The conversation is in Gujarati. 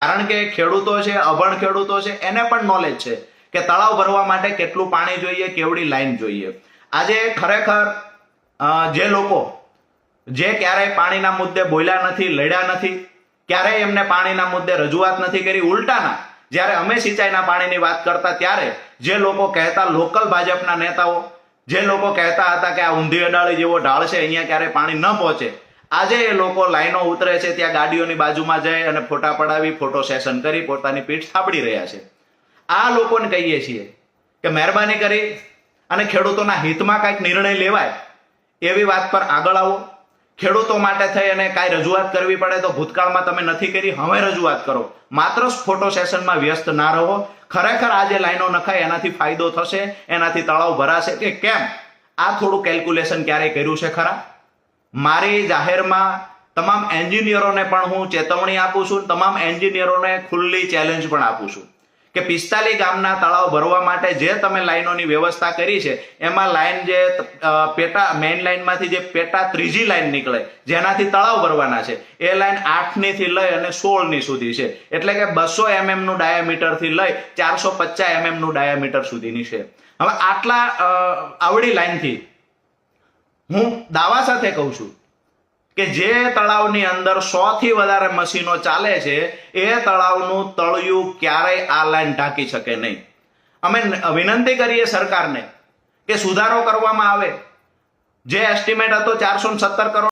કારણ કે ખેડૂતો છે, અભણ ખેડૂતો છે, એને પણ નોલેજ છે કે તળાવ ભરવા માટે કેટલું પાણી જોઈએ, કેવડી લાઈન જોઈએ. આજે ખરેખર જે લોકો જે ક્યારેય પાણીના મુદ્દે બોલ્યા નથી, લડ્યા નથી, ક્યારેય એમને પાણીના મુદ્દે રજૂઆત નથી કરી, ઉલટાના જ્યારે અમે સિંચાઈના પાણીની વાત કરતા ત્યારે જે લોકો કહેતા, લોકલ ભાજપના નેતાઓ જે લોકો કહેતા હતા કે આ ઊંધી અડાળી જેવો ઢાળ છે, અહીંયા ક્યારેય પાણી ન પહોંચે, આજે એ લોકો લાઈનો ઉતરે છે, ત્યાં ગાડીઓની બાજુમાં જઈ અને ફોટા પડાવી, ફોટો સેશન કરી પોતાની પીઠ થાબડી રહ્યા છે. આ લોકોને કહીએ છીએ કે મહેરબાની કરી અને ખેડૂતોના હિતમાં કાંઈક નિર્ણય લેવાય એવી વાત પર આગળ આવો. ખેડૂતો માટે થઈ અને કાંઈ રજૂઆત કરવી પડે તો ભૂતકાળમાં તમે નથી કરી, હવે રજૂઆત કરો. માત્ર ફોટો સેશનમાં વ્યસ્ત ના રહો. ખરેખર આ જે લાઈનો નખાય એનાથી ફાયદો થશે, એનાથી તળાવ ભરાશે કે કેમ, આ થોડું કેલ્ક્યુલેશન ક્યારેય કર્યું છે ખરા? મારી જાહેરમાં તમામ એન્જિનિયરોને પણ હું ચેતવણી આપું છું, તમામ એન્જિનિયરોને ખુલ્લી ચેલેન્જ પણ આપું છું કે 45 ગામના તળાવ ભરવા માટે જે તમે લાઈનોની વ્યવસ્થા કરી છે એમાં લાઈન જે પેટા મેઇન લાઈનમાંથી જે પેટા ત્રીજી લાઈન નીકળે જેનાથી તળાવ ભરવાના છે એ લાઈન 8ની થી લઈ અને 16ની સુધી છે. એટલે કે 200 mm નું ડાયામીટર થી લઈ 450 mm નું ડાયામીટર સુધીની છે. હવે આવડી લાઈનથી હું દાવા સાથે કહું છું કે જે તળાવની અંદર 100 થી વધારે મશીનો ચાલે છે એ તળાવનું તળિયું ક્યારેય આ લાઈન ઢાંકી શકે નહીં. અમે વિનંતી કરીએ સરકારને કે સુધારો કરવામાં આવે. જે એસ્ટિમેટ હતો 417 કરોડ